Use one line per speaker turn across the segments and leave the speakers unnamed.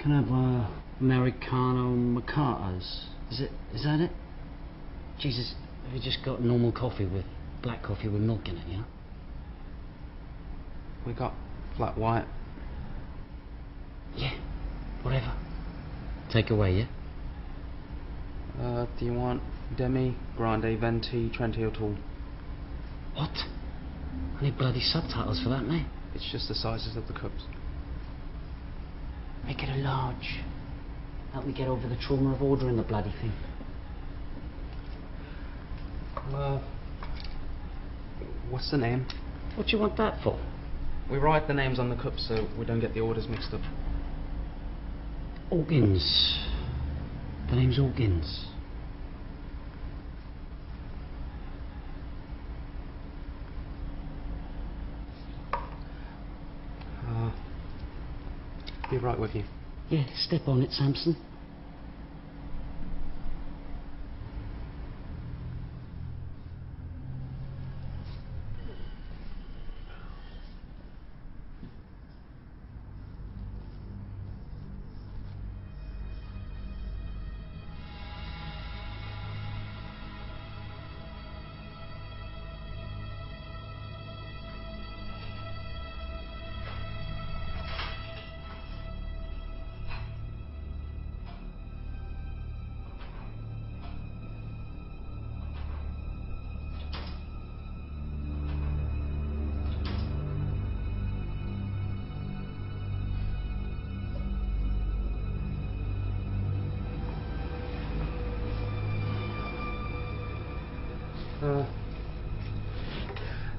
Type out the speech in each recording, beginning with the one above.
Can I have Americano Macchiatos? Is that it? Jesus, have you just got normal coffee with black coffee with milk in it, yeah?
We got flat white.
Yeah, whatever. Take away, yeah?
Do you want demi, grande, venti, trente o'toole?
What? I need bloody subtitles for that, mate.
It's just the sizes of the cups.
Make it a large. Help me get over the trauma of ordering the bloody thing.
What's the name?
What do you want that for?
We write the names on the cups so we don't get the orders mixed up.
Organs. The name's Organs.
Be right with you.
Yeah, step on it, Samson.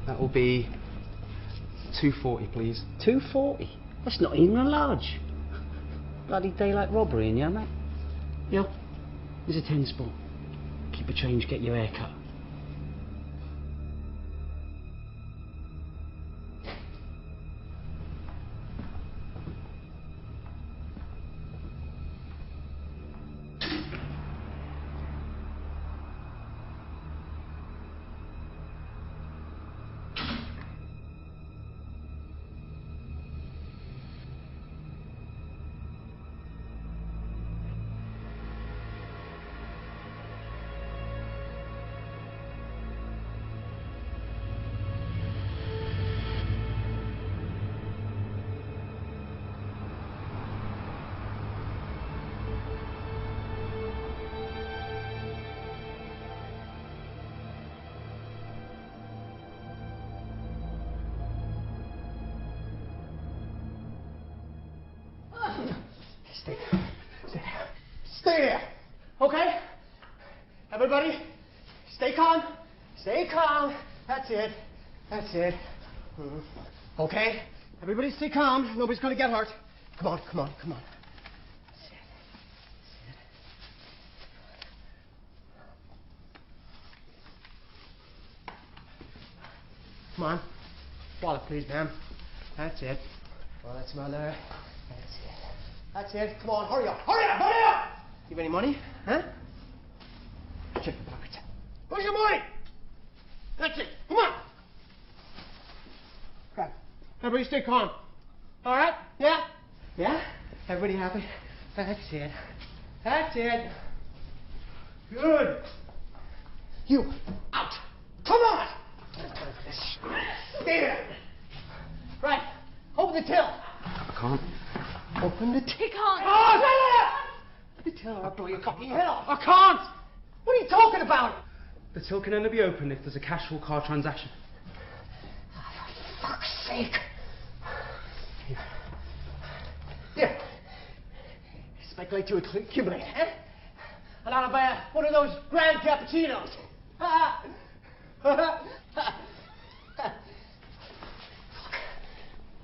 That will be $2.40, please.
$2.40? That's not even a large. Bloody daylight robbery in here, mate. Yo, here's a 10 spot. Keep a change, get your hair cut.
Stay there, okay? Everybody, stay calm. Stay calm. That's it. That's it. Okay? Everybody stay calm. Nobody's gonna get hurt. Come on, come on, come on. That's it. That's it. Come on. Wallet, please, ma'am. That's it. Wallet's mother. That's it. That's it. Come on, hurry up. Hurry up! Hurry up! You have any money? Huh? Check your pockets. Where's your money? That's it. Come on. Grab. Everybody stay calm. All right? Yeah? Yeah? Everybody happy? That's it. That's it. Good. You, out. Come on. Stay there. Right. Open the till.
I can't.
Open the till.
Oh,
The till or I'll blow your fucking head off.
I can't!
What are you talking about?
The till can only be opened if there's a cash or card transaction.
For fuck's sake. Here. Speculate to accumulate, eh? And I'll buy one of those grand cappuccinos.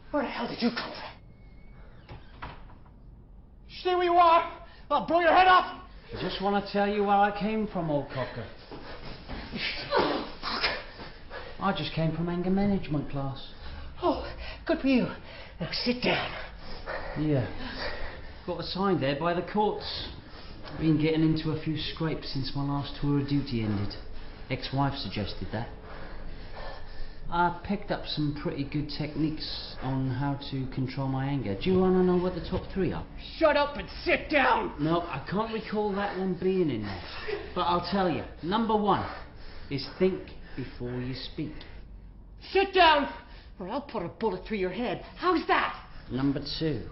Where the hell did you come from? Stay where you are. I'll blow your head off.
I just want to tell you where I came from, old cocker. I just came from anger management class.
Oh, good for you. Now sit down.
Yeah. Got assigned there by the courts. Been getting into a few scrapes since my last tour of duty ended. Ex-wife suggested that. I picked up some pretty good techniques on how to control my anger. Do you want to know what the top 3 are?
Shut up and sit down!
No, I can't recall that one being in there. But I'll tell you. Number 1 is think before you speak.
Sit down, or I'll put a bullet through your head. How's that?
Number 2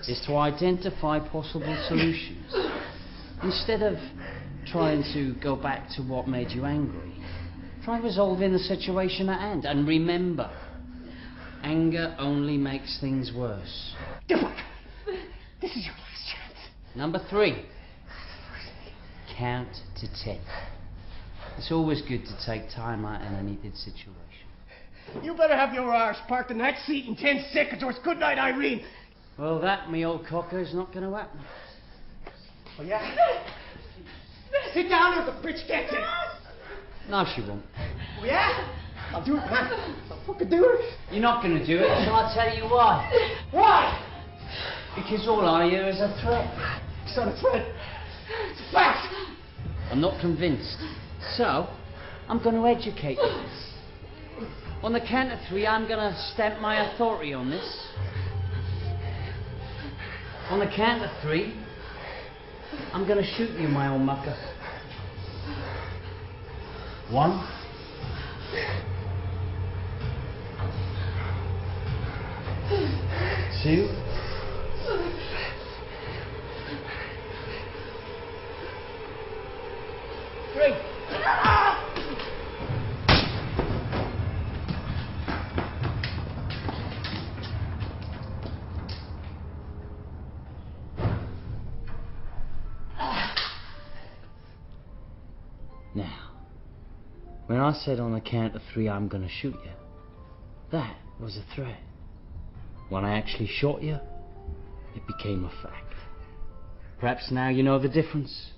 is to identify possible solutions. Instead of trying to go back to what made you angry, try resolving the situation at hand. And remember, anger only makes things worse.
Dipper, this is your last chance.
Number 3, count to 10. It's always good to take time out in a needed situation.
You better have your arse parked in that seat in 10 seconds or it's good night, Irene.
Well, that, me old cocker, is not going to happen.
Oh, yeah? Sit down or the bitch gets it.
No, she won't.
Oh, yeah? I'll do it, man. I'll fucking do it.
You're not going to do it, so I'll tell you why.
Why?
Because all I hear is a threat.
It's not a threat. It's a fact.
I'm not convinced. So, I'm going to educate you. On the count of 3, I'm going to stamp my authority on this. On the count of 3, I'm going to shoot you, my old mucker. 1. 2. 3. Now, when I said on the count of 3 I'm gonna shoot you, that was a threat. When I actually shot you, it became a fact. Perhaps now you know the difference.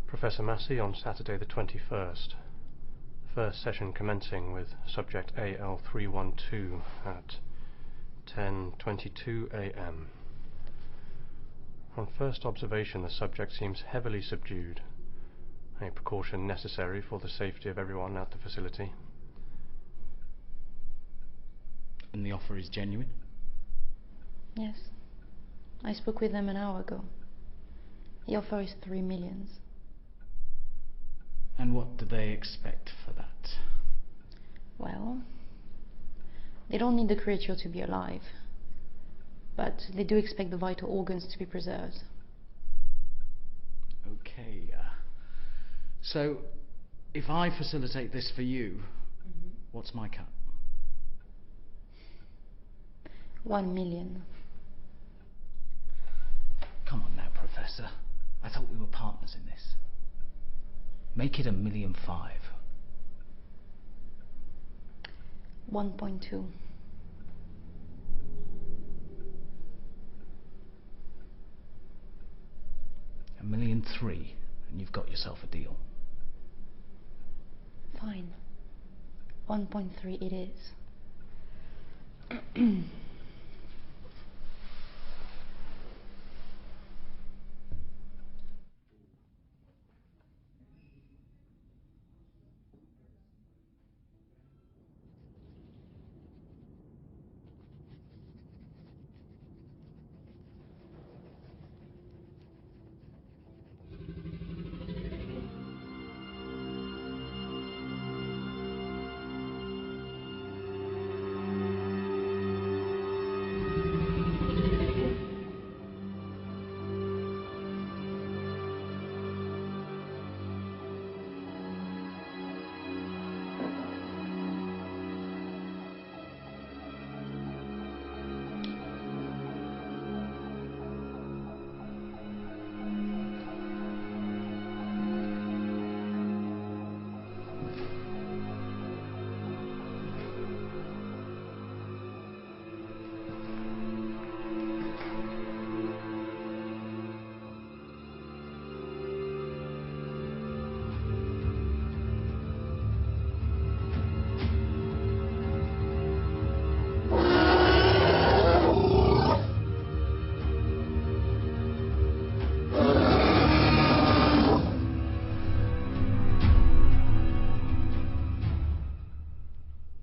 Professor Massey on Saturday the 21st. First session commencing with subject AL312 at 10:22 a.m. On first observation, the subject seems heavily subdued, a precaution necessary for the safety of everyone at the facility.
And the offer is genuine?
Yes. I spoke with them an hour ago. The offer is 3 million.
And what do they expect for that?
Well, they don't need the creature to be alive, but they do expect the vital organs to be preserved.
Okay. So, if I facilitate this for you, what's my cut?
1 million.
Come on now, Professor. I thought we were partners in this. Make it 1.5 million.
1.2.
$1.3 million, and you've got yourself a deal.
Fine. 1.3 it is.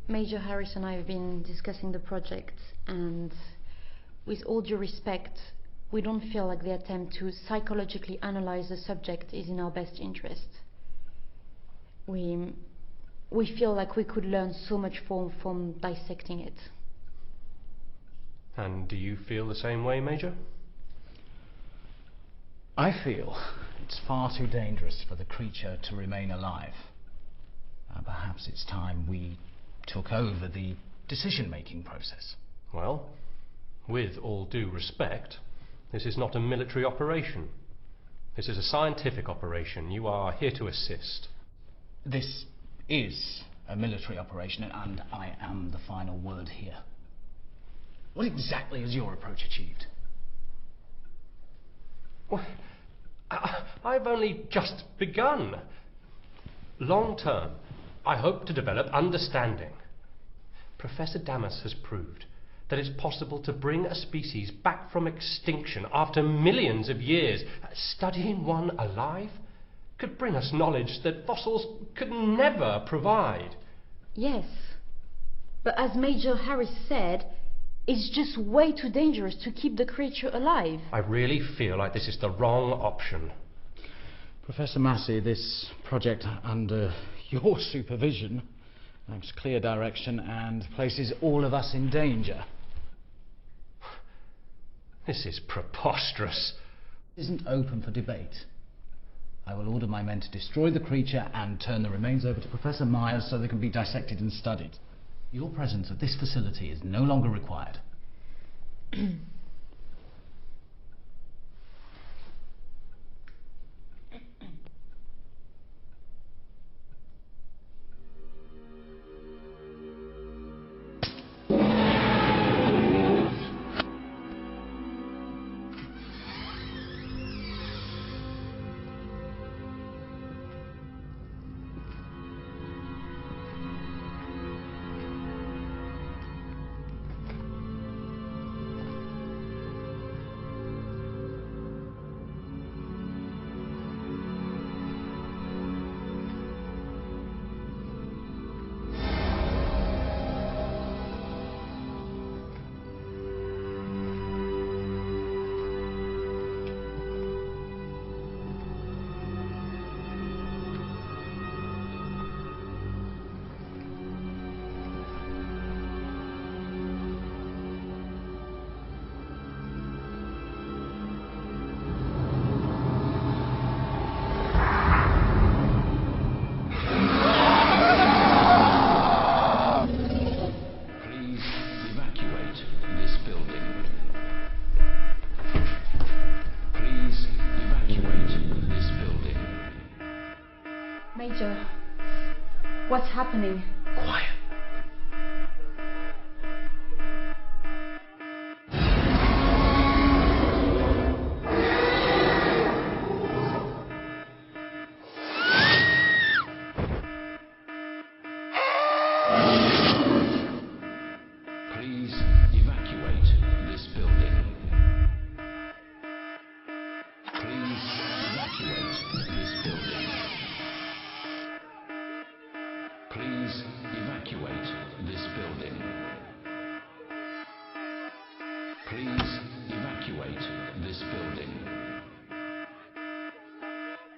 Major Harris and I have been discussing the project, and with all due respect, we don't feel like the attempt to psychologically analyze the subject is in our best interest. We feel like we could learn so much from dissecting it.
And do you feel the same way, Major?
I feel it's far too dangerous for the creature to remain alive. Perhaps it's time we took over the decision-making process.
Well, with all due respect, this is not a military operation. This is a scientific operation. You are here to assist.
This is a military operation, and I am the final word here. What exactly has your approach achieved?
Well, I've only just begun. Long term, I hope to develop understanding. Professor Damas has proved that it's possible to bring a species back from extinction after millions of years. Studying one alive could bring us knowledge that fossils could never provide.
Yes, but as Major Harris said, it's just way too dangerous to keep the creature alive.
I really feel like this is the wrong option.
Professor Massey, this project under your supervision lacks clear direction and places all of us in danger.
This is preposterous.
It isn't open for debate. I will order my men to destroy the creature and turn the remains over to Professor Myers so they can be dissected and studied. Your presence at this facility is no longer required.
Major, what's happening?
Quiet.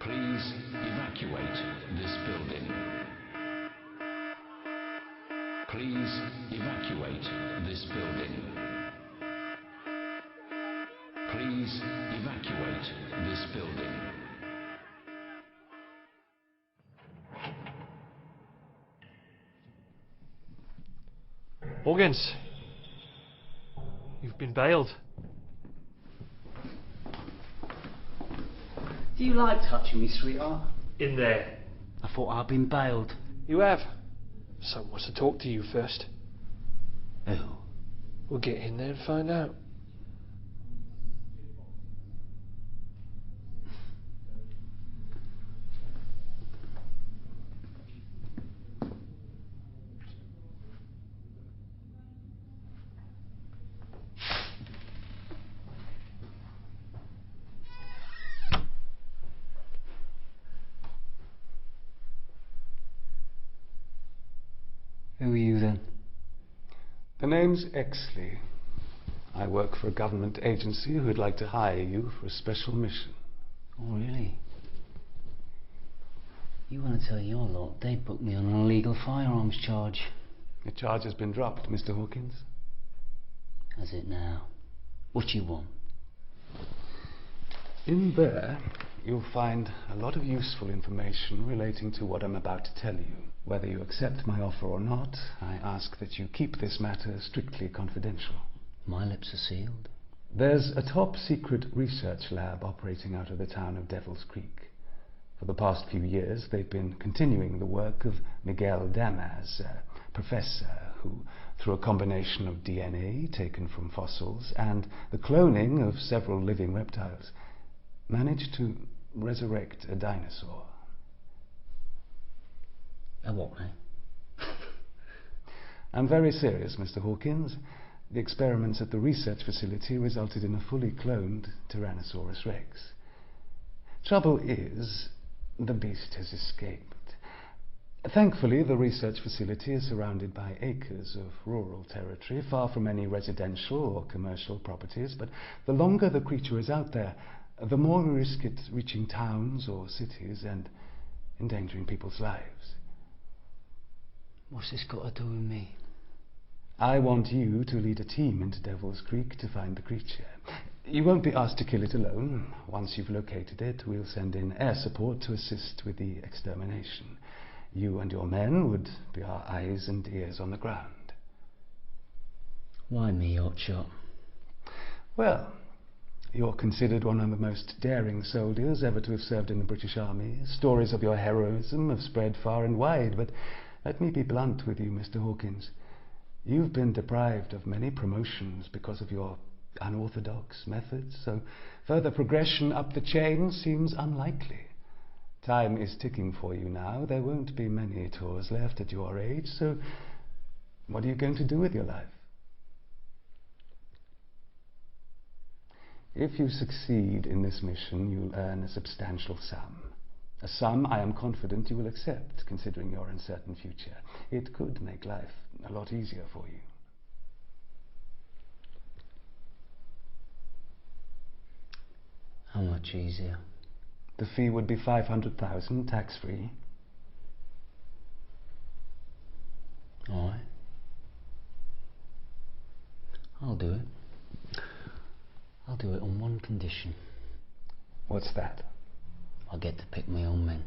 Please evacuate this building. Please evacuate this building. Please evacuate this building.
Hawkins, you've been bailed.
Do you like touching me, sweetheart?
In there.
I thought I'd been bailed.
You have. Someone wants to talk to you first.
Who?
We'll get in there and find out.
Who are you then?
The name's Exley. I work for a government agency who'd like to hire you for a special mission.
Oh, really? You want to tell your lot they booked me on an illegal firearms charge.
The charge has been dropped, Mr. Hawkins.
Has it now? What do you want?
In there, you'll find a lot of useful information relating to what I'm about to tell you. Whether you accept my offer or not, I ask that you keep this matter strictly confidential.
My lips are sealed.
There's a top-secret research lab operating out of the town of Devil's Creek. For the past few years, they've been continuing the work of Miguel Damas, a professor who, through a combination of DNA taken from fossils and the cloning of several living reptiles, managed to resurrect a dinosaur.
A what, eh?
I'm very serious, Mr. Hawkins. The experiments at the research facility resulted in a fully cloned Tyrannosaurus Rex. Trouble is, the beast has escaped. Thankfully, the research facility is surrounded by acres of rural territory, far from any residential or commercial properties, but the longer the creature is out there, the more we risk it reaching towns or cities and endangering people's lives.
What's this got to do with me?
I want you to lead a team into Devil's Creek to find the creature. You won't be asked to kill it alone. Once you've located it, we'll send in air support to assist with the extermination. You and your men would be our eyes and ears on the ground.
Why me, hotshot?
Well, you're considered one of the most daring soldiers ever to have served in the British Army. Stories of your heroism have spread far and wide, but let me be blunt with you, Mr. Hawkins. You've been deprived of many promotions because of your unorthodox methods, so further progression up the chain seems unlikely. Time is ticking for you now. There won't be many tours left at your age, so what are you going to do with your life? If you succeed in this mission, you'll earn a substantial sum. A sum I am confident you will accept, considering your uncertain future. It could make life a lot easier for you.
How much easier?
The fee would be 500,000, tax-free.
All right. I'll do it. I'll do it on one condition.
What's that?
I'll get to pick my own men.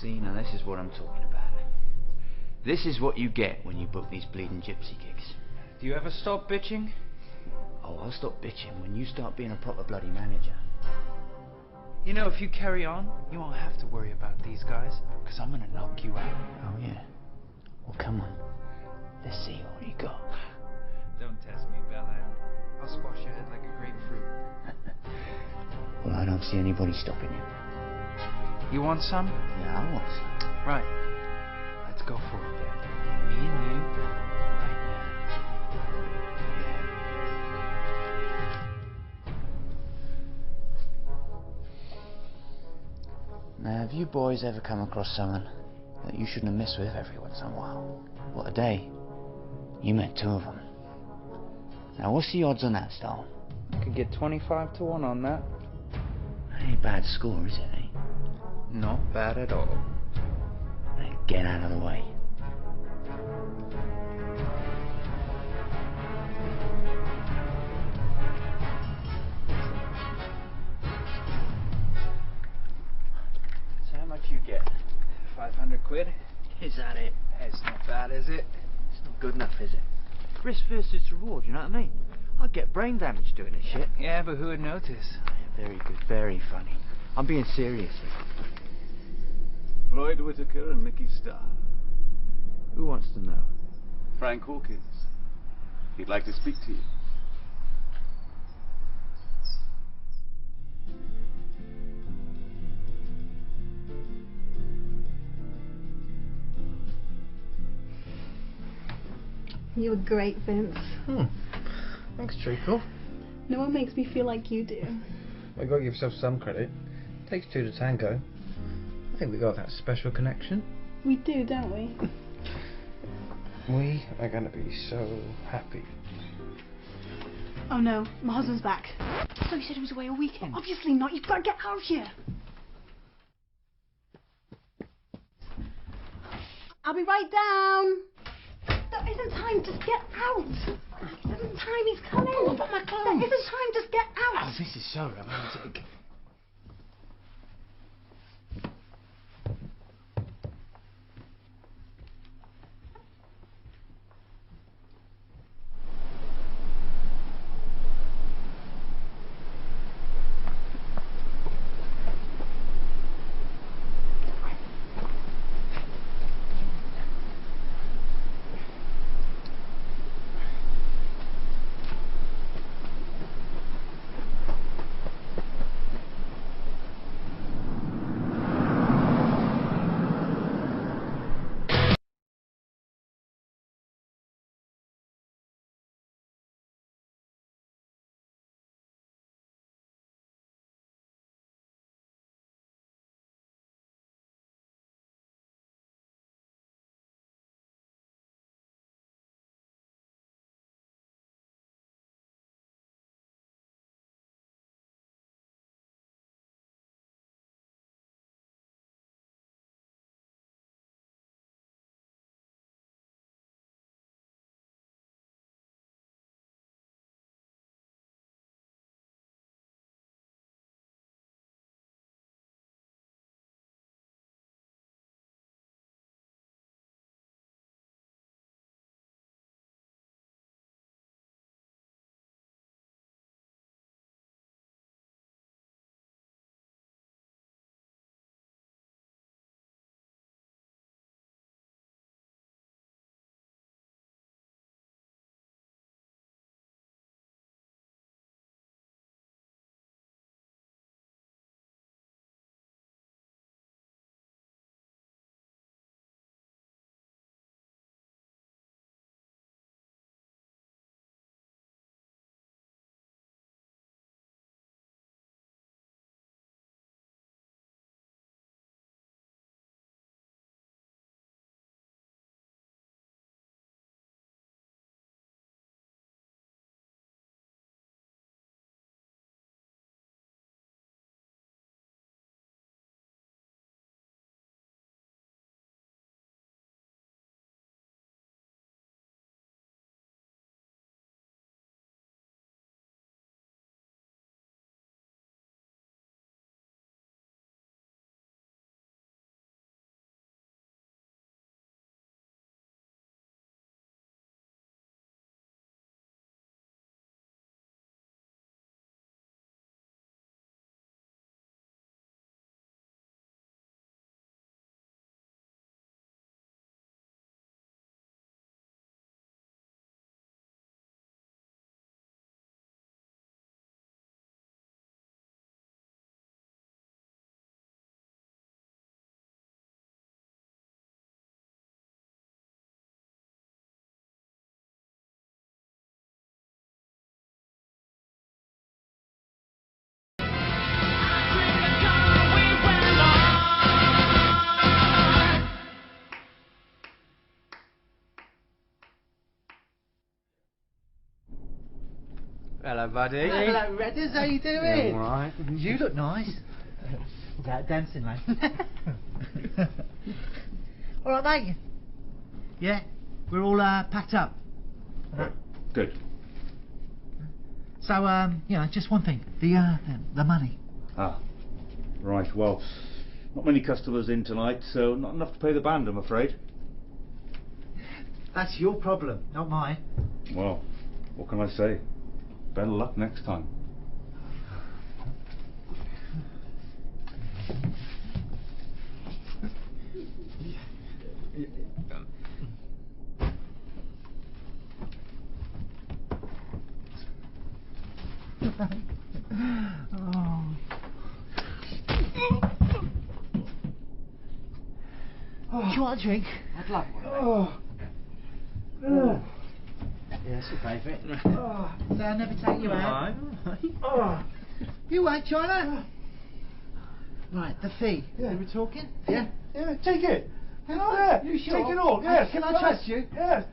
See, now this is what I'm talking about. This is what you get when you book these bleeding gypsy gigs.
Do you ever stop bitching?
Oh, I'll stop bitching when you start being a proper bloody manager.
You know, if you carry on, you won't have to worry about these guys, because I'm gonna knock you out.
Oh, yeah? Well, come on. Let's see what you got.
Don't test me, Bellend. I'll squash your head like a grapefruit.
Well, I don't see anybody stopping you.
You want some?
Yeah, I want some.
Right. Let's go for it then. Me and you, right
now. Now, have you boys ever come across someone that you shouldn't have messed with every once in a while? What, today? You met 2 of them. Now, what's the odds on that, Stone?
I could get 25 to 1 on that.
That ain't a bad score, is it, eh?
Not bad at all.
Then get out of the way. So how much you get?
500 quid?
Is that it?
It's not bad, is it?
It's not good enough, is it? Risk versus reward, you know what I mean? I'd get brain damage doing this shit.
Yeah, but who would notice?
Very good, very funny. I'm being serious here.
Floyd Whitaker and Mickey Starr.
Who wants to know?
Frank Hawkins. He'd like to speak to you.
You were great, Vince.
Thanks, Treacle.
No one makes me feel like you do.
Well, you got to give yourself some credit. Takes 2 to tango. I think we got that special connection.
We do, don't we?
We are going to be so happy.
Oh no, my husband's back. So he said he was away a weekend. Obviously not, you've got to get out of here. I'll be right down. There isn't time, just get out. There isn't time, he's coming. Oh, but my clothes. There isn't time, just get out.
Oh, this is so romantic.
Hello, buddy.
Hello, Redders, how you doing?
All right.
You look nice. Is that dancing, lad? All right, mate. Yeah, we're all packed up.
Good.
So, just one thing. The money.
Ah, right. Well, not many customers in tonight, so not enough to pay the band, I'm afraid.
That's your problem, not mine.
Well, what can I say? Better luck next time.
Do you want a drink?
I'd love one. Yes, you pay for it.
They'll never take you out. You wait, China. Right, the fee. Yeah. We were talking? Yeah?
Yeah, take it.
Yeah, you sure?
Take it all. Yes.
Can I trust you?
Yes.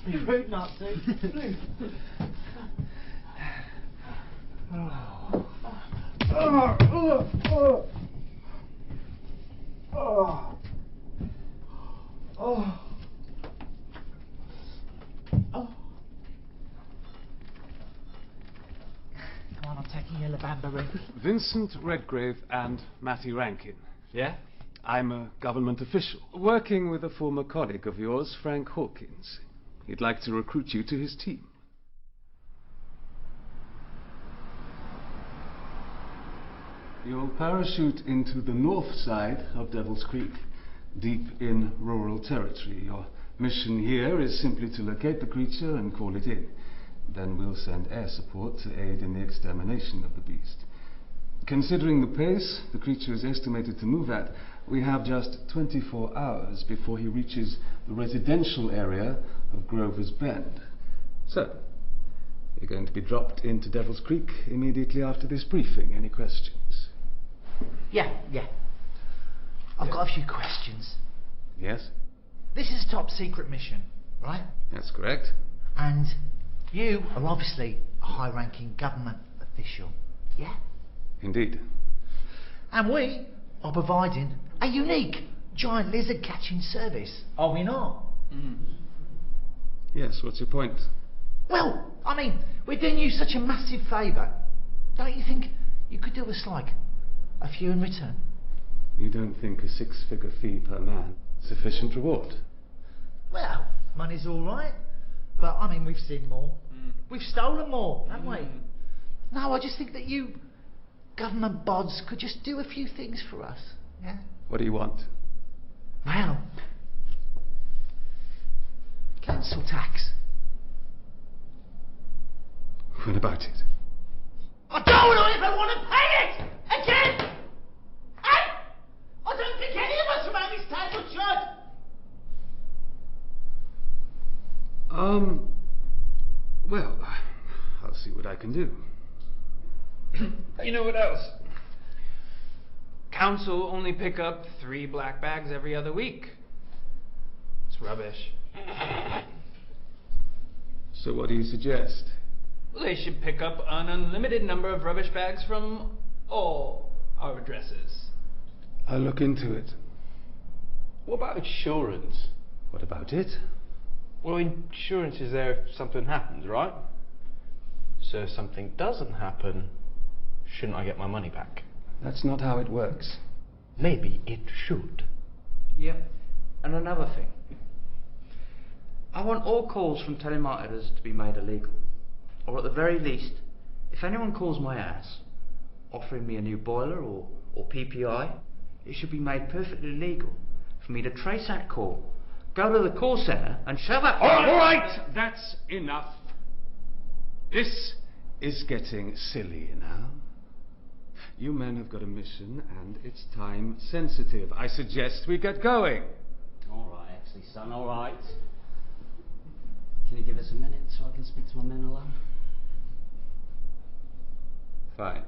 Be rude not to. Come on, I'm taking your Labamba ring.
Vincent Redgrave and Matty Rankin.
Yeah?
I'm a government official, working with a former colleague of yours, Frank Hawkins. He'd like to recruit you to his team. You'll parachute into the north side of Devil's Creek, deep in rural territory. Your mission here is simply to locate the creature and call it in. Then we'll send air support to aid in the extermination of the beast. Considering the pace the creature is estimated to move at, we have just 24 hours before he reaches the residential area of Grover's Bend. So, you're going to be dropped into Devil's Creek immediately after this briefing. Any questions?
Yeah. I've got a few questions.
Yes?
This is a top secret mission, right?
That's correct.
And you are obviously a high-ranking government official, yeah?
Indeed.
And we are providing a unique giant lizard catching service, are we not?
Yes, what's your point?
Well, I mean, we're doing you such a massive favour. Don't you think you could do us like a few in return?
You don't think a 6-figure fee per man sufficient reward?
Well, money's all right, but I mean, we've seen more. We've stolen more, haven't we? No, I just think that you government bods could just do a few things for us. Yeah?
What do you want?
Well, council tax.
What about it?
I don't even want to pay it again! I don't think any of us around this table should!
Well, I'll see what I can do.
You know what else? Council only pick up 3 black bags every other week. It's rubbish.
So what do you suggest?
Well, they should pick up an unlimited number of rubbish bags from all our addresses.
I'll look into it.
What about insurance?
What about it?
Well, insurance is there if something happens, right? So if something doesn't happen, shouldn't I get my money back?
That's not how it works.
Maybe it should.
Yep. And another thing. I want all calls from telemarketers to be made illegal. Or at the very least, if anyone calls my ass, offering me a new boiler or PPI, it should be made perfectly legal for me to trace that call, go to the call centre and shove up...
All right! That's enough. This is getting silly now. You men have got a mission and it's time sensitive. I suggest we get going.
All right, actually, son, all right. Can you give us a minute so I can speak to my men alone?
Fine.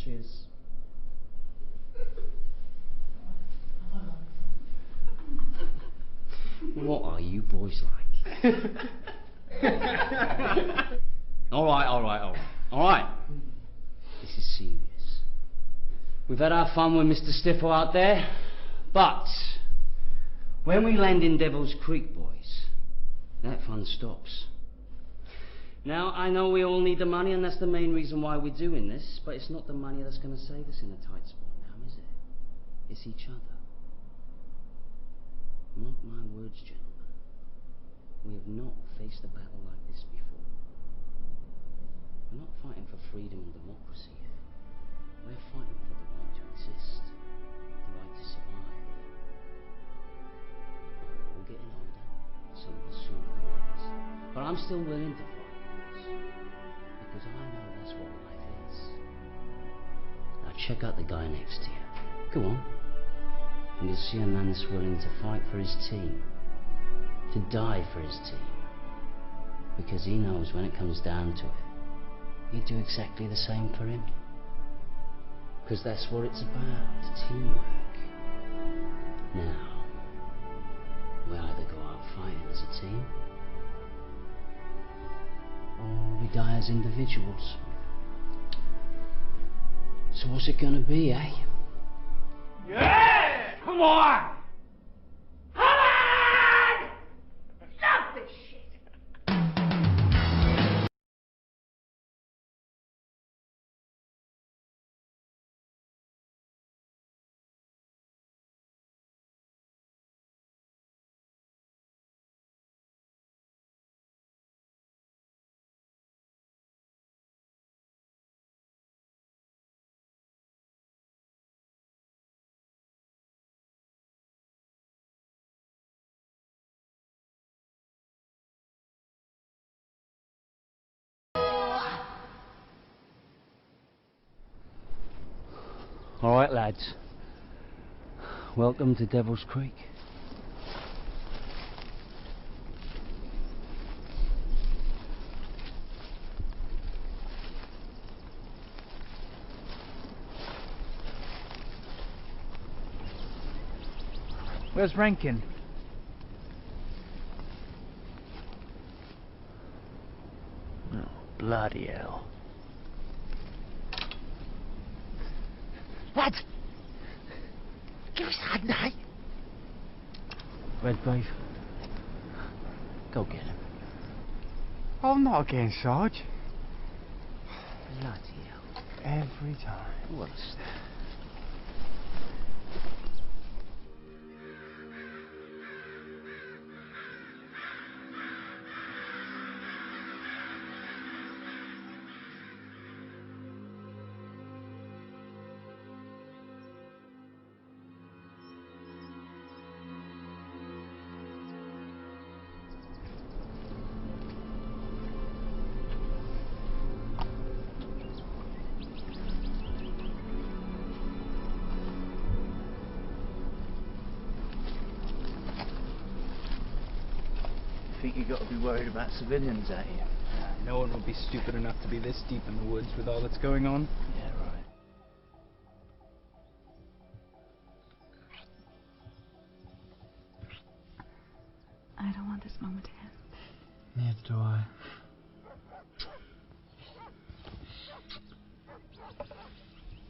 Cheers. What are you boys like? All right. This is serious. We've had our fun with Mr. Stiffo out there, but when we land in Devil's Creek, boys, that fun stops. Now, I know we all need the money, and that's the main reason why we're doing this, but it's not the money that's going to save us in a tight spot now, is it? It's each other. Mark my words, gentlemen. We have not faced a battle like this before. We're not fighting for freedom and democracy here. We're fighting for the right to exist, the right to survive. We're all getting older, some of us sooner than others, but I'm still willing to fight, because I know that's what life is. Now check out the guy next to you. Go on. And you'll see a man that's willing to fight for his team, to die for his team, because he knows when it comes down to it, he'd do exactly the same for him. Because that's what it's about, teamwork. Now, we either go out fighting as a team, or we die as individuals. So what's it gonna be, eh?
Yeah! Come on! Come on! Stop this shit!
All right, lads. Welcome to Devil's Creek.
Where's Rankin?
Oh, bloody hell.
Lads! Give us a hand, eh?
Redgrave, go get him.
I'm not again, Sarge.
Bloody hell.
Every time.
What a step.
Think you got to be worried about civilians out here?
No one would be stupid enough to be this deep in the woods with all that's going on.
Yeah, right.
I don't want this moment to end.
Neither do I.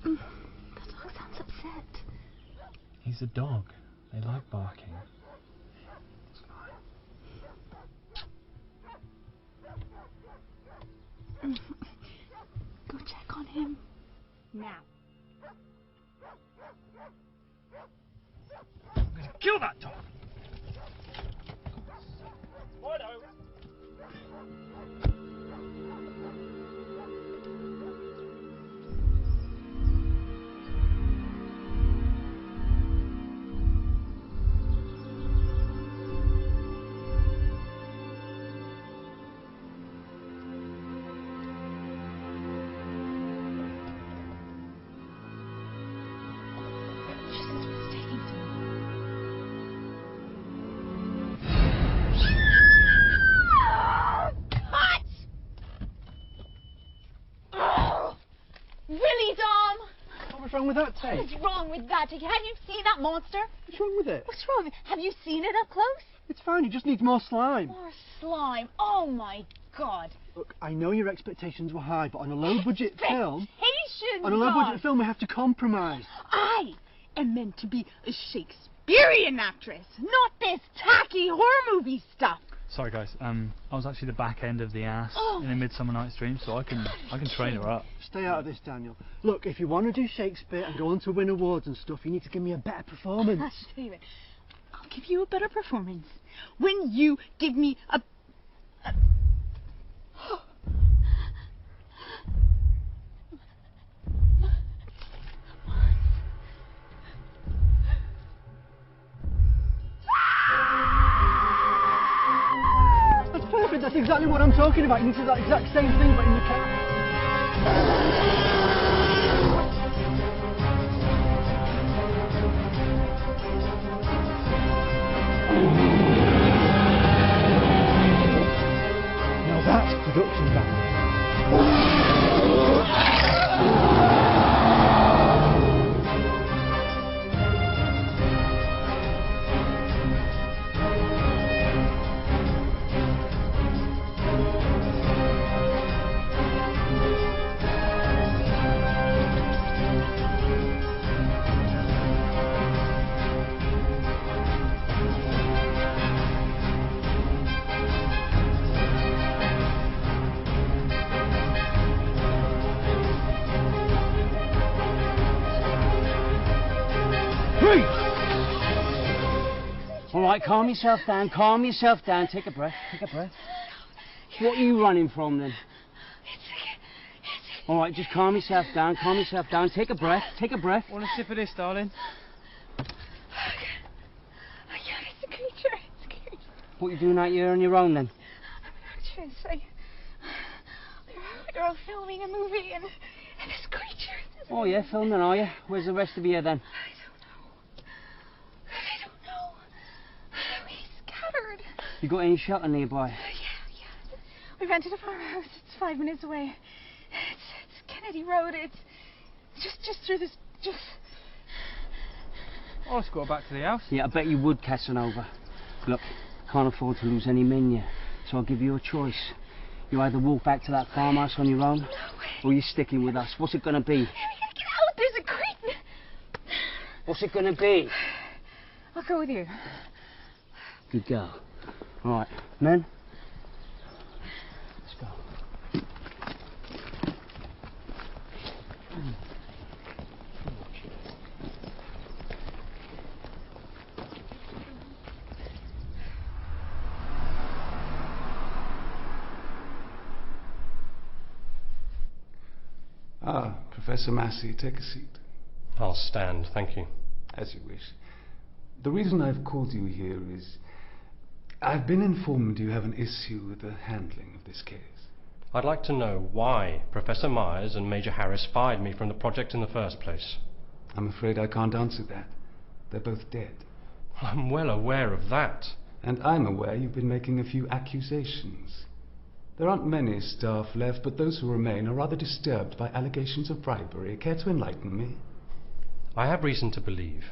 The dog sounds upset.
He's a dog. They like barking.
Go check on him. Now.
I'm gonna kill that dog!
What's wrong with that tape?
What's wrong with that? Have you seen that monster?
What's wrong with it?
What's wrong? Have you seen it up close?
It's fine, it just needs more slime.
More slime. Oh my God.
Look, I know your expectations were high, but on a low-budget film...
Expectations
On a low-budget film, we have to compromise.
I am meant to be a Shakespearean actress, not this tacky horror movie stuff.
Sorry guys, I was actually the back end of the ass in A Midsummer Night's Dream, so I can train her up.
Stay out of this, Daniel. Look, if you want to do Shakespeare and go on to win awards and stuff, you need to give me a better performance.
I'll tell you what, I'll give you a better performance when you give me a...
Perfect, that's exactly what I'm talking about. You need to do that exact same thing, but in the car. Now that's production value.
All right, calm yourself down, calm yourself down. Take a breath, take a breath. What are you running from then? All right, just calm yourself down, take a breath, take a breath.
Want a sip of this, darling?
I can't, it's a creature, it's a creature.
What are you doing out here on your own then?
I'm an actress. We're all filming a movie and this creature...
Oh yeah, filming, are you? Where's the rest of you then?
I don't know. We scattered.
You got any shelter nearby?
Yeah. We rented a farmhouse. It's 5 minutes away. It's Kennedy Road. It's just through this...
Oh, let's go back to the house.
Yeah, I bet you would, Casanova. Look, can't afford to lose any men yet, so I'll give you a choice. You either walk back to that farmhouse on your own, or you're sticking with us. What's it gonna be?
We gotta get out. There's a creep.
What's it gonna be?
I'll go with you.
Good girl. All right, men. Let's go.
Ah, Professor Massey, take a seat.
I'll stand, thank you.
As you wish. The reason I've called you here is I've been informed you have an issue with the handling of this case.
I'd like to know why Professor Myers and Major Harris fired me from the project in the first place.
I'm afraid I can't answer that. They're both dead.
I'm well aware of that.
And I'm aware you've been making a few accusations. There aren't many staff left, but those who remain are rather disturbed by allegations of bribery. Care to enlighten me?
I have reason to believe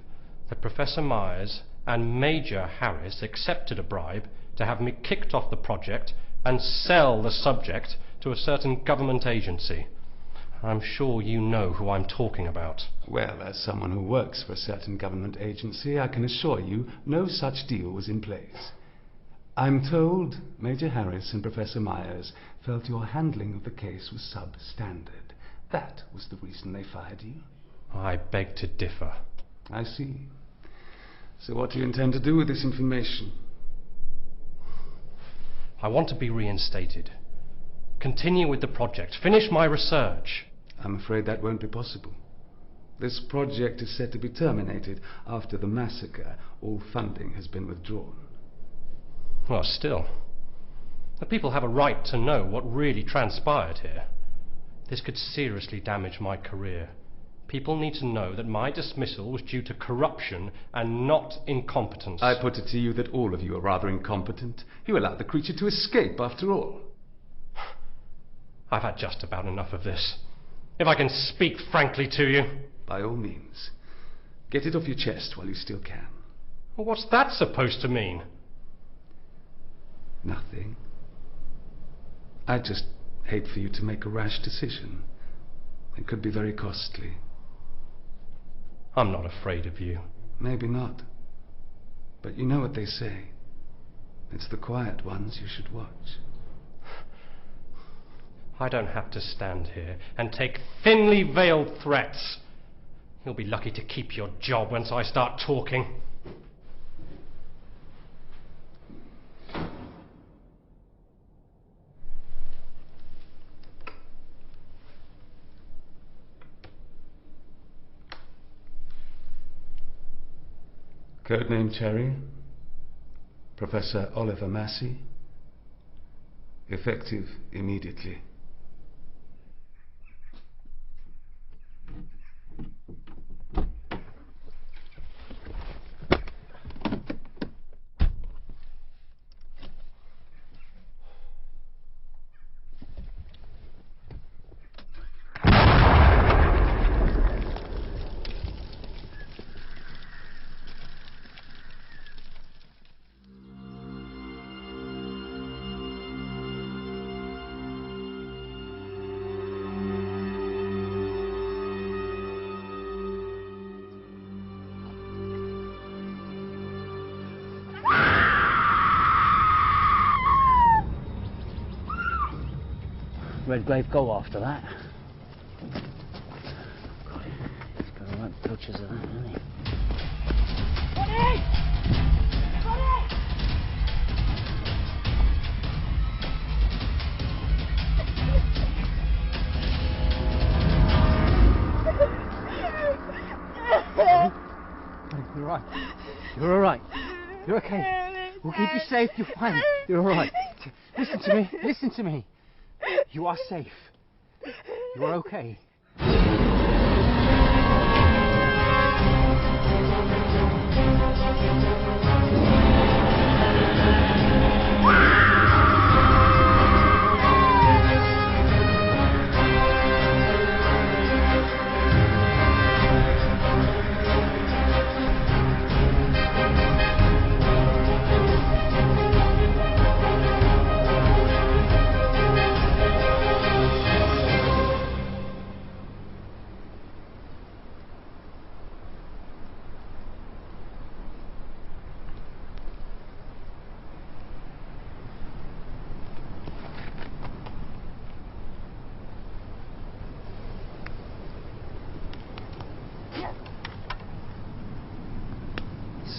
that Professor Myers and Major Harris accepted a bribe to have me kicked off the project and sell the subject to a certain government agency. I'm sure you know who I'm talking about.
Well, as someone who works for a certain government agency, I can assure you no such deal was in place. I'm told Major Harris and Professor Myers felt your handling of the case was substandard. That was the reason they fired you.
I beg to differ.
I see. So what do you intend to do with this information?
I want to be reinstated. Continue with the project. Finish my research.
I'm afraid that won't be possible. This project is set to be terminated after the massacre. All funding has been withdrawn.
Well, still, the people have a right to know what really transpired here. This could seriously damage my career. People need to know that my dismissal was due to corruption and not incompetence.
I put it to you that all of you are rather incompetent. You allowed the creature to escape, after all.
I've had just about enough of this. If I can speak frankly to you.
by all means. Get it off your chest while you still can.
Well, what's that supposed to mean?
Nothing. I just hate for you to make a rash decision. It could be very costly.
I'm not afraid of you.
Maybe not. But you know what they say. It's the quiet ones you should watch.
I don't have to stand here and take thinly veiled threats. You'll be lucky to keep your job once I start talking.
Codename Cherry, Professor Oliver Massey, effective immediately.
Redgrave go after that. God, he's got a lot of pictures of that, hasn't he?
You're right. You're all right. You're okay. We'll keep you safe. You're fine. You're all right. Listen to me. Listen to me. You are safe. You are okay.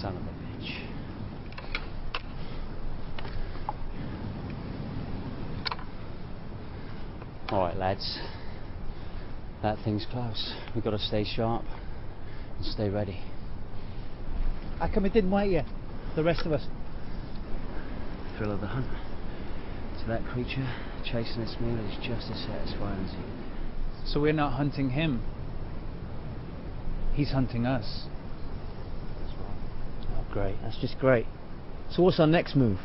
Son of a bitch. Alright, lads. That thing's close. We've got to stay sharp and stay ready.
How come it didn't wait yet? The rest of us.
Thrill of the hunt. To that creature, chasing its meal is just as satisfying as eating it.
So we're not hunting him. He's hunting us.
Oh, great. That's just great. So what's our next move?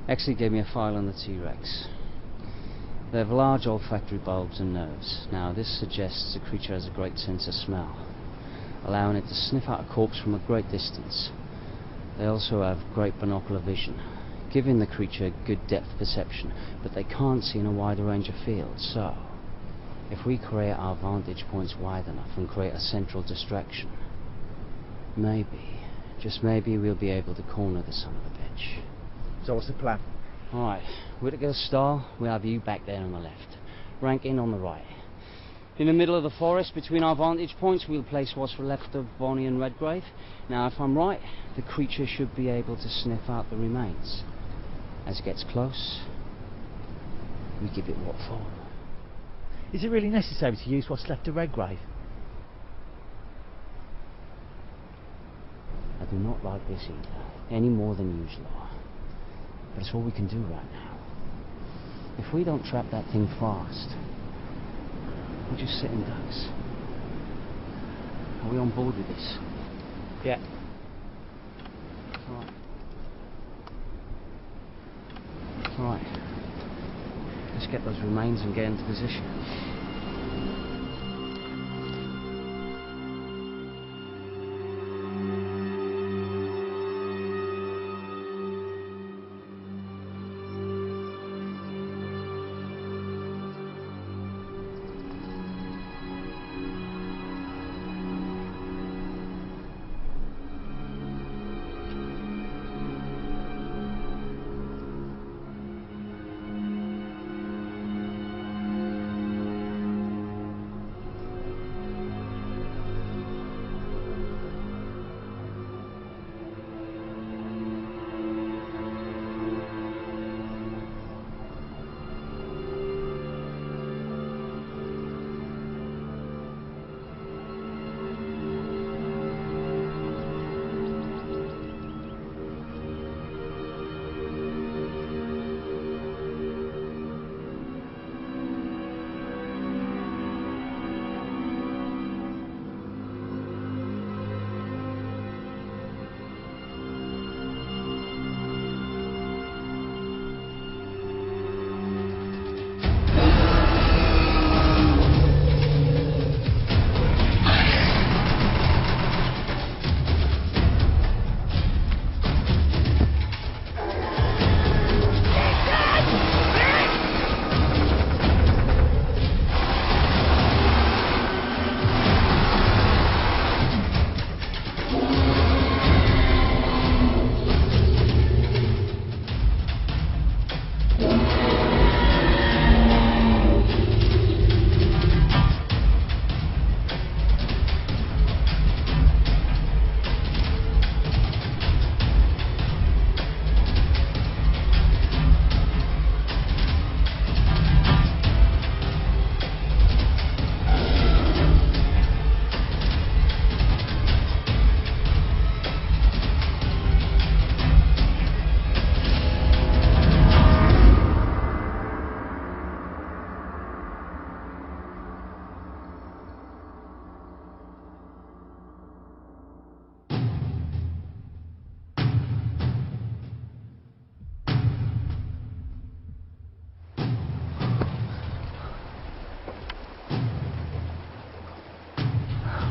Exley gave me a file on the T-Rex. They have large olfactory bulbs and nerves. Now, this suggests the creature has a great sense of smell, allowing it to sniff out a corpse from a great distance. They also have great binocular vision, giving the creature good depth perception, but they can't see in a wider range of fields. So, if we create our vantage points wide enough and create a central distraction, maybe, just maybe, we'll be able to corner the son of a bitch.
So what's the plan?
Alright, Whittaker Star, we'll have you back there on the left. Rankin on the right. In the middle of the forest, between our vantage points, we'll place what's left of Bonnie and Redgrave. Now, if I'm right, the creature should be able to sniff out the remains. As it gets close, we give it what for.
Is it really necessary to use what's left of Redgrave?
I do not like this either, any more than usual. But it's all we can do right now. If we don't trap that thing fast, we're just sitting ducks. Are we on board with this?
Yeah.
Alright. Alright. Let's get those remains and get into position.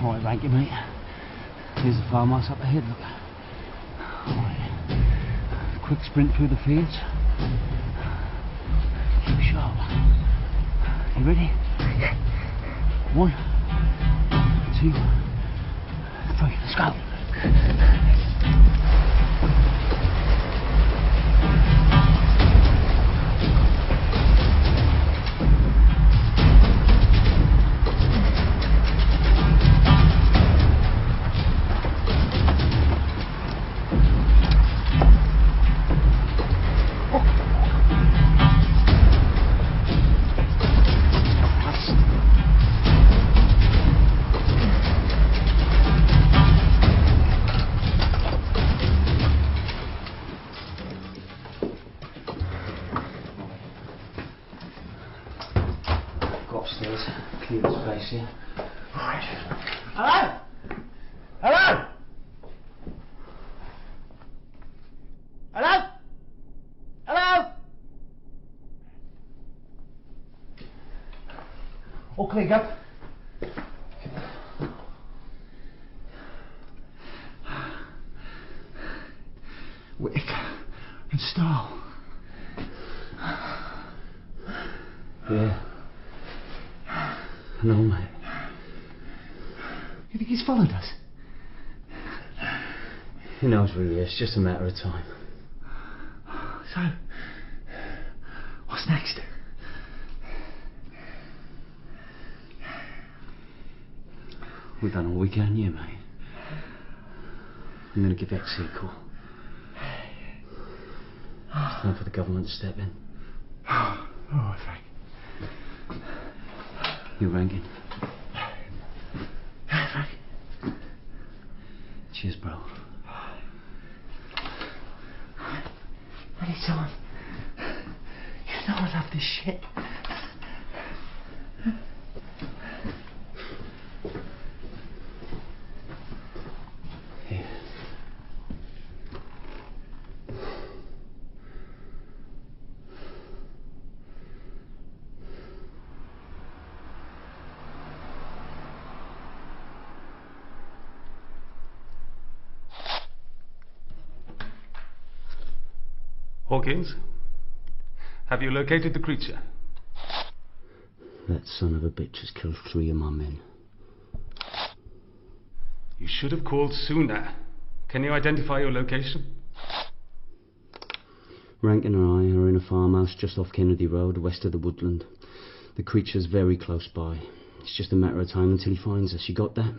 Alright, Rankin, mate. Here's the farmhouse up ahead, look. Alright. Quick sprint through the fields. Keep sharp. You ready? 1, 2, 3, let's go. Upstairs, clear the space here. Right. Hello? Hello? Hello? Hello? All clear, go. Wick and Starr. Yeah. No, mate. You think he's followed us? He knows where he is, it's just a matter of time. So, what's next? We've done all we can here, mate. I'm going to give XC a call. It's time for the government to step in. Oh, Frank. You Rankin. Frank. Cheers, bro. Anytime. You know I love this shit. Here.
Hawkins, have you located the creature?
That son of a bitch has killed 3 of my men.
You should have called sooner. Can you identify your location?
Rankin and I are in a farmhouse just off Kennedy Road, west of the woodland. The creature's very close by. It's just a matter of time until he finds us. You got that?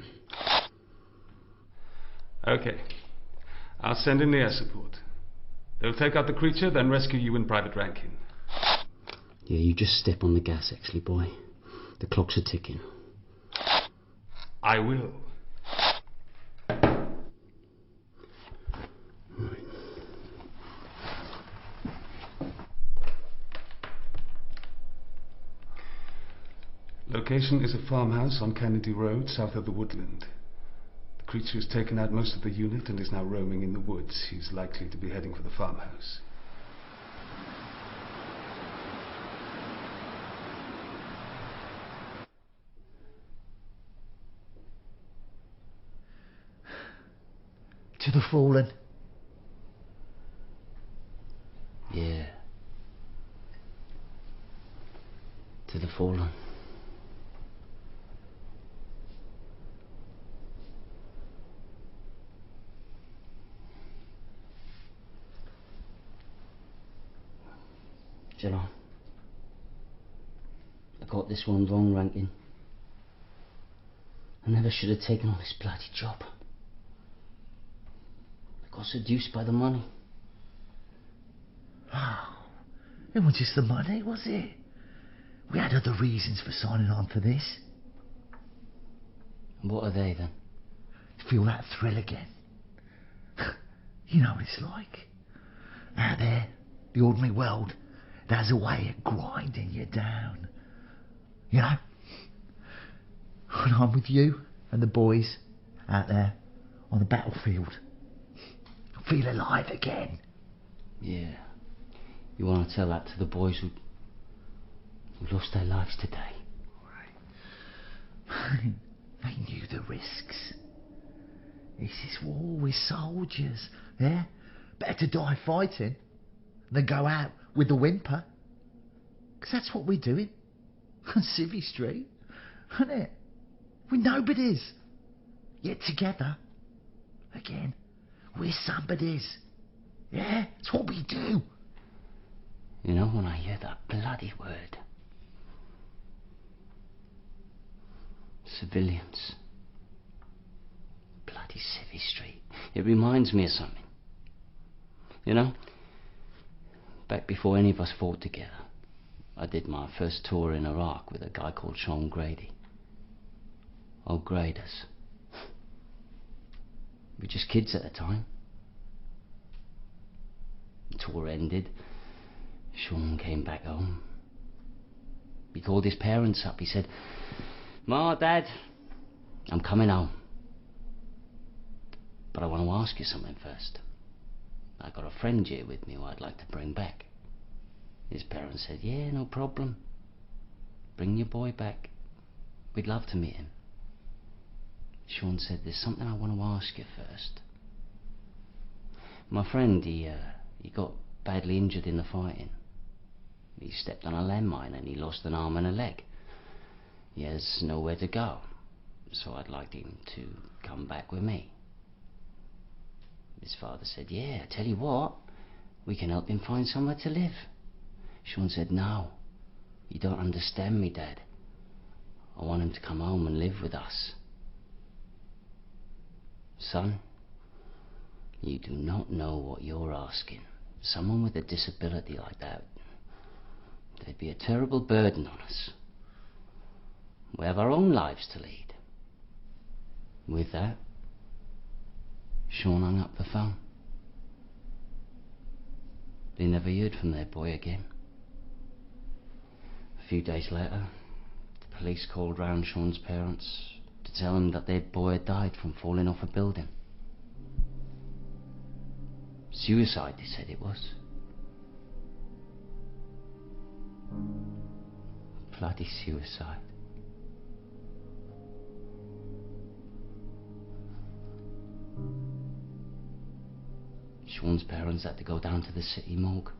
Okay. I'll send in the air support. They'll take out the creature, then rescue you in Private Rankin.
Yeah, you just step on the gas, Exley boy. The clocks are ticking.
I will.
Right.
Location is a farmhouse on Kennedy Road, south of the woodland. The creature has taken out most of the unit and is now roaming in the woods. He's likely to be heading for the farmhouse.
To the fallen.
Yeah. To the fallen. Do you know, I got this one wrong, Rankin. I never should have taken on this bloody job. I got seduced by the money.
Oh, it wasn't just the money, was it? We had other reasons for signing on for this.
And what are they then?
Feel that thrill again. You know what it's like. Out there, the ordinary world, there's a way of grinding you down. You know? When I'm with you and the boys out there on the battlefield, I feel alive again.
Yeah. You want to tell that to the boys who lost their lives today?
They knew the risks. This is war with soldiers, yeah? Better to die fighting than go out with a whimper. 'Cause that's what we're doing on Civvy Street, isn't it? We're nobodies, yet together, again, we're somebodies. Yeah, it's what we do.
You know, when I hear that bloody word, civilians, bloody Civvy Street, it reminds me of something. You know, back before any of us fought together, I did my first tour in Iraq with a guy called Sean Grady. Old graders. We were just kids at the time. The tour ended. Sean came back home. He called his parents up. He said, "Ma, Dad, I'm coming home. But I want to ask you something first. I got a friend here with me who I'd like to bring back." His parents said, "Yeah, no problem. Bring your boy back. We'd love to meet him." Sean said, "There's something I want to ask you first." My friend, he got badly injured in the fighting. He stepped on a landmine and he lost an arm and a leg. He has nowhere to go, so I'd like him to come back with me. His father said, "Yeah, I tell you what, we can help him find somewhere to live." Sean said, "No, you don't understand me, Dad. I want him to come home and live with us." "Son, you do not know what you're asking. Someone with a disability like that, they'd be a terrible burden on us. We have our own lives to lead." With that, Sean hung up the phone. They never heard from their boy again. A few days later, the police called round Sean's parents to tell them that their boy had died from falling off a building. Suicide, they said it was. Bloody suicide. Sean's parents had to go down to the city morgue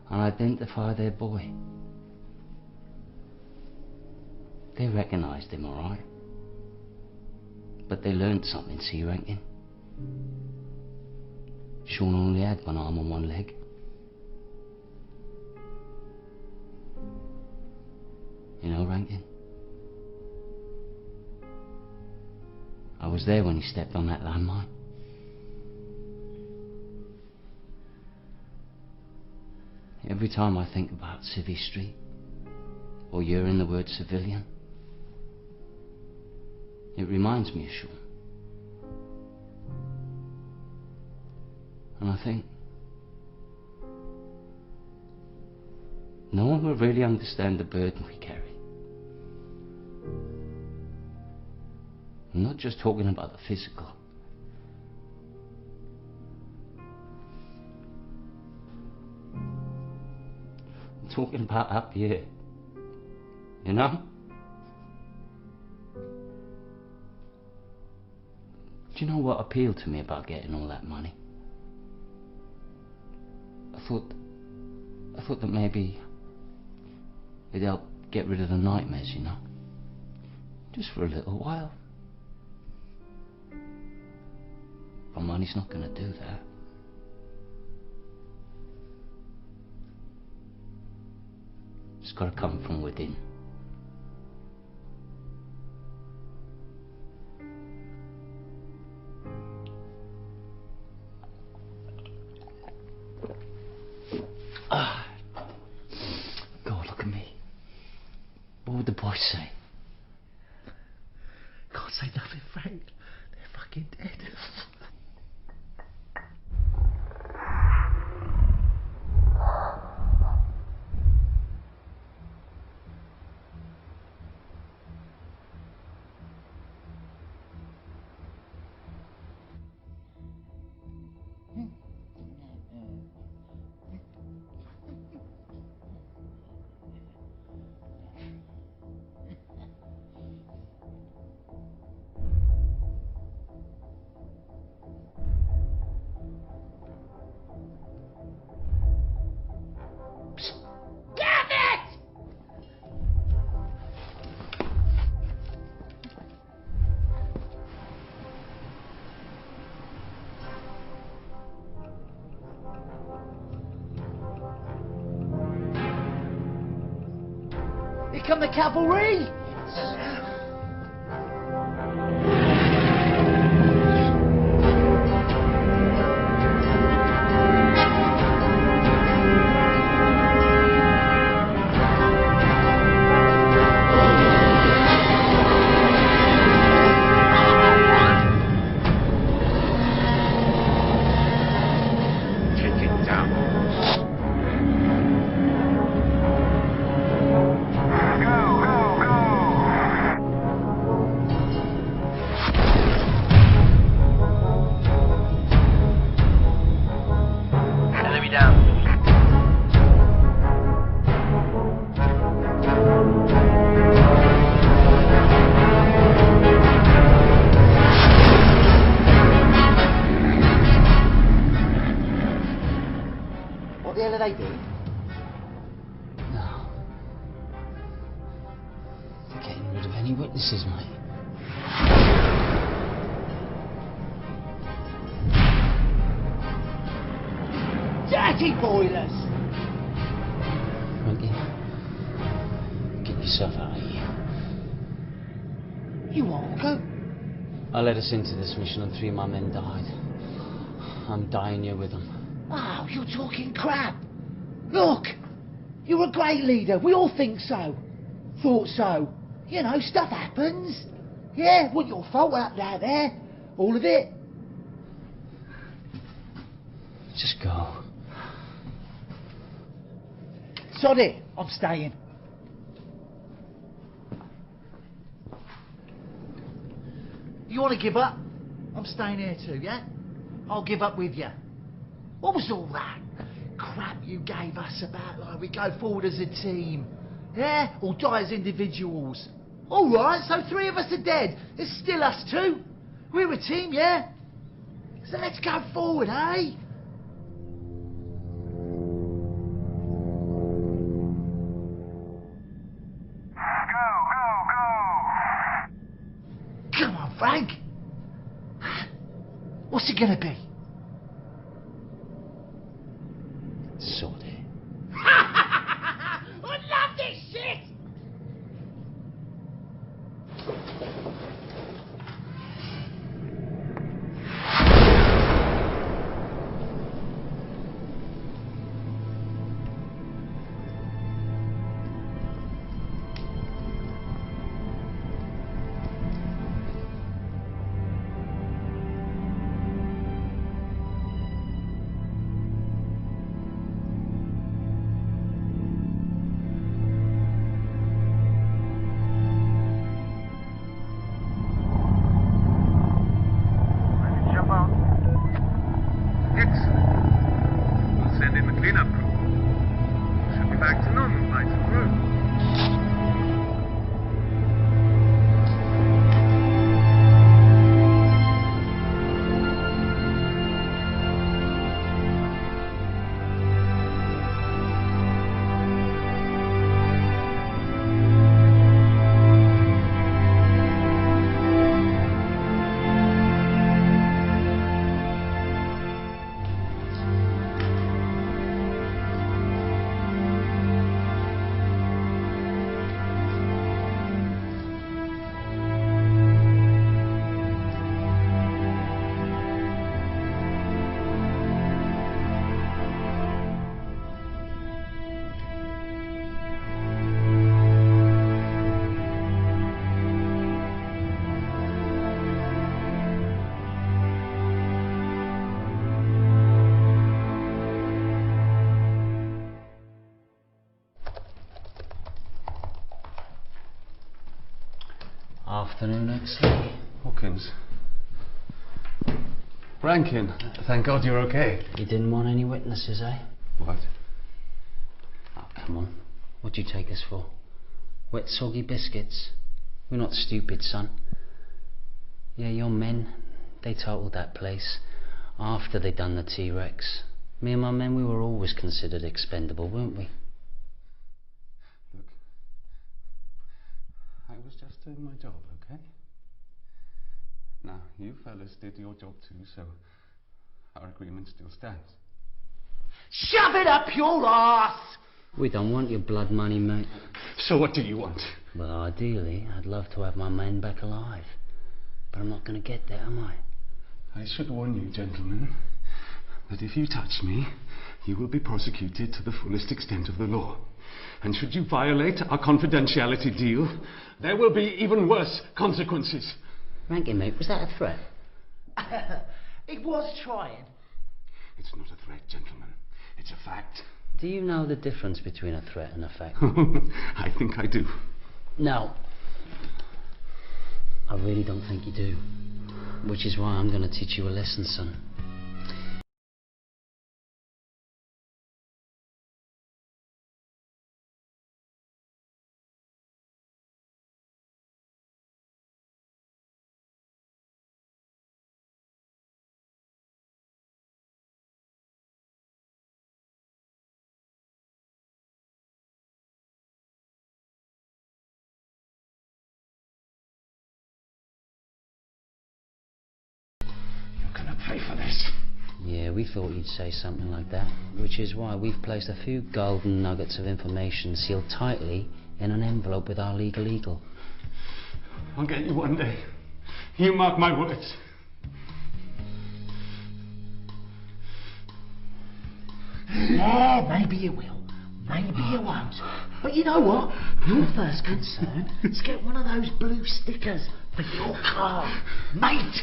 and identify their boy. They recognised him, all right, but they learnt something, see, Rankin. Sean only had one arm and one leg. You know, Rankin, I was there when he stepped on that landmine. Every time I think about Civvy Street, or hearing the word civilian, it reminds me of Sean. And I think, no one will really understand the burden we carry. I'm not just talking about the physical. I'm talking about up here. You know? Do you know what appealed to me about getting all that money? I thought that maybe it'd help get rid of the nightmares, you know? Just for a little while. But money's not going to do that. It's got to come from within. God, look at me. What would the boys say?
Can't say nothing, Frank. They're fucking dead. Here come the cavalry!
What the hell are they doing?
No. They're getting rid of any witnesses, mate.
Dirty boilers!
Frankie, get yourself out of here.
You won't go.
I led us into this mission and 3 of my men died. I'm dying here with them.
Oh, you're talking crap. Look, you're a great leader. We all think so. Thought so. You know, stuff happens. Yeah, wasn't your fault out there. All of it.
Just go.
Sod it. I'm staying. You want to give up? I'm staying here too, yeah? I'll give up with you. What was all that crap you gave us about like we go forward as a team? Yeah? Or die as individuals? Alright, so 3 of us are dead. There's still us 2. We're a team, yeah? So let's go forward, eh? Come on, Frank. What's it gonna be?
Sort it.
I love this shit!
Afternoon, Exley.
Hawkins. Rankin, thank God you're okay.
You didn't want any witnesses, eh?
What?
Oh, come on. What'd you take us for? Wet, soggy biscuits? We're not stupid, son. Yeah, your men, they totaled that place after they'd done the T-Rex. Me and my men, we were always considered expendable, weren't we?
Look, I was just doing my job, okay? Now, you fellas did your job too, so our agreement still stands.
Shove it up your arse!
We don't want your blood money, mate.
So what do you want?
Well, ideally, I'd love to have my men back alive. But I'm not going to get there, am I?
I should warn you, gentlemen, that if you touch me, you will be prosecuted to the fullest extent of the law. And should you violate our confidentiality deal, there will be even worse consequences.
Ranking mate, was that a threat?
It was trying.
It's not a threat, gentlemen. It's a fact.
Do you know the difference between a threat and a fact?
I think I do.
No. I really don't think you do. Which is why I'm going to teach you a lesson, son.
Gonna pay for this.
Yeah, we thought you'd say something like that, which is why we've placed a few golden nuggets of information sealed tightly in an envelope with our legal eagle.
I'll get you one day. You mark my words.
Yeah, maybe you will. Maybe you won't. But you know what? Your first concern is get one of those blue stickers for your car. Mate!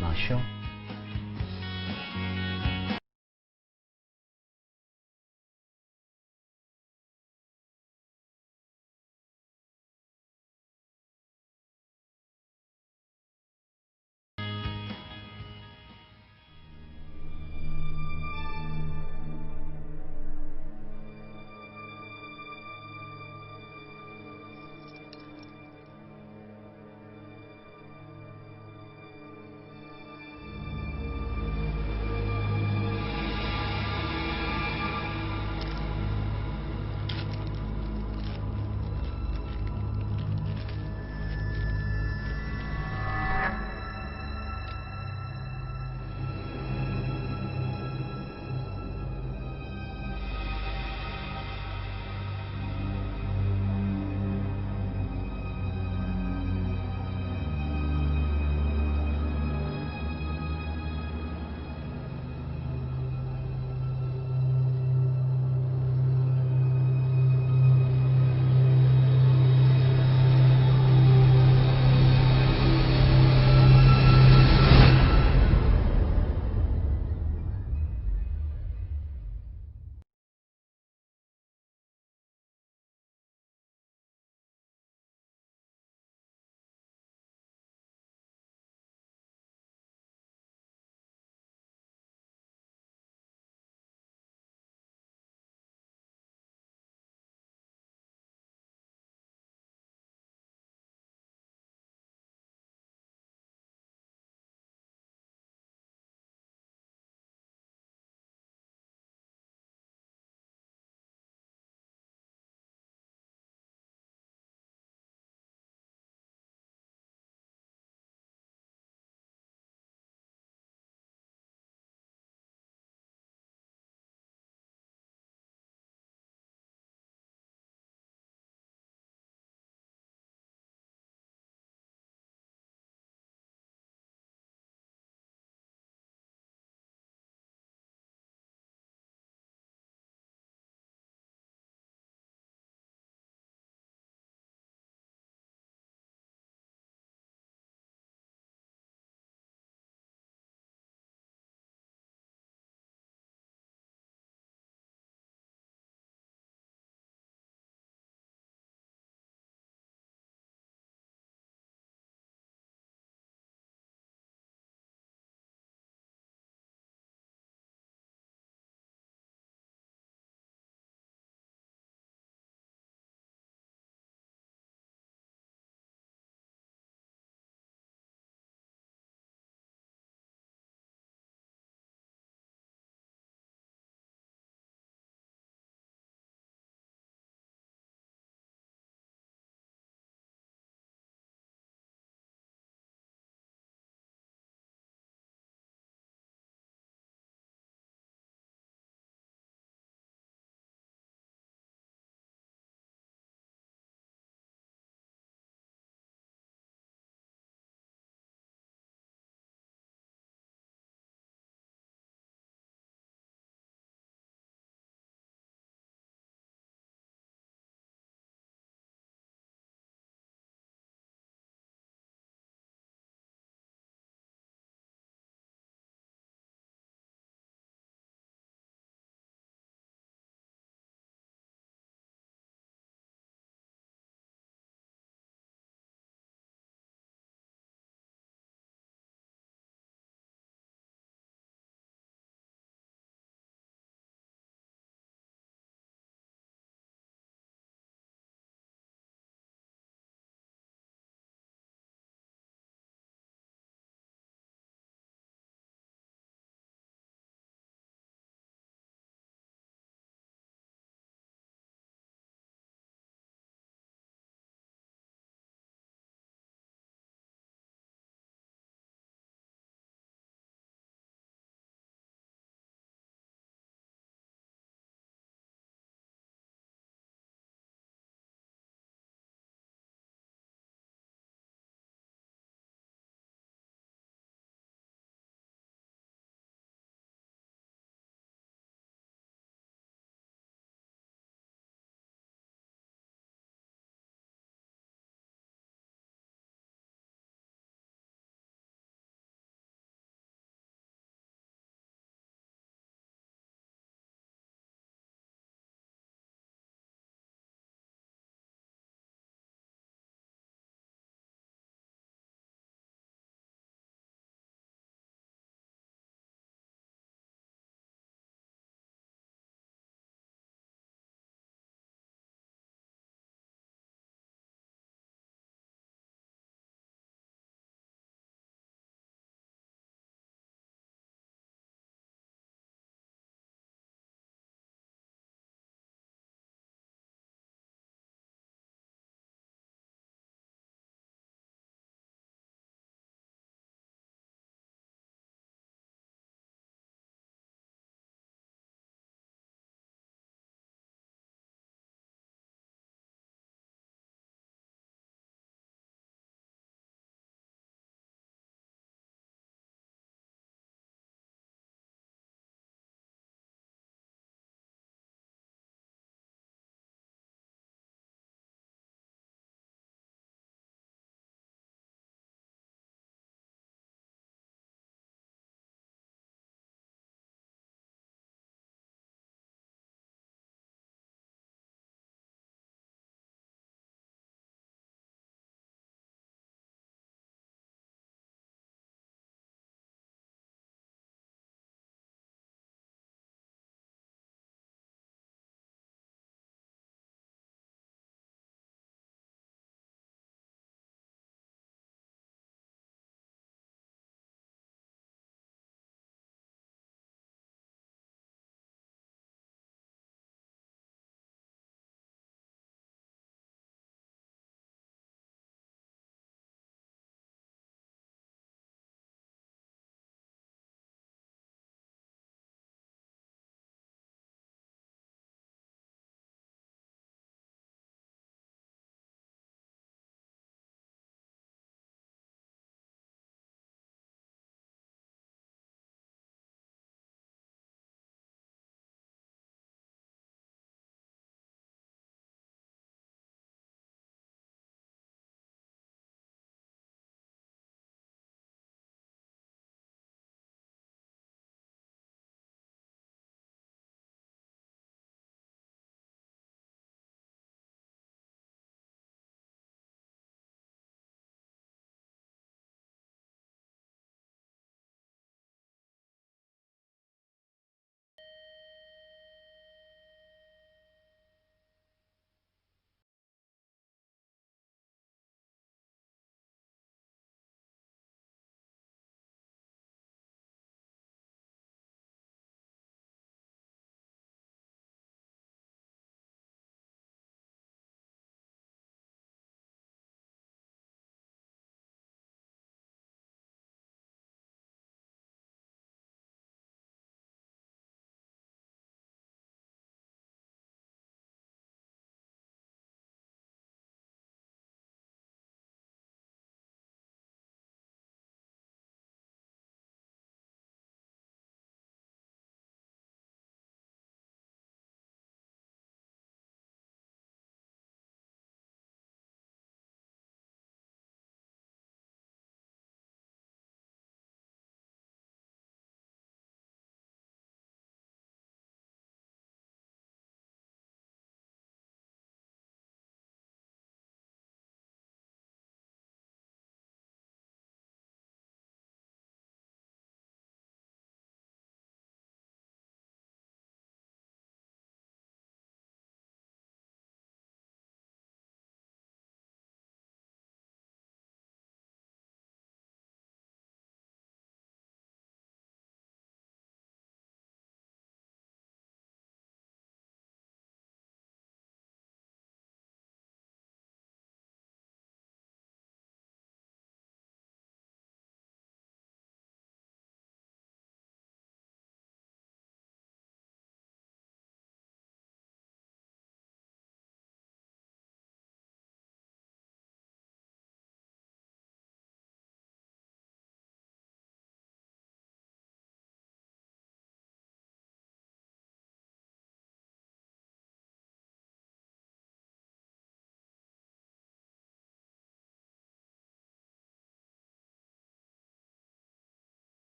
Nice shot.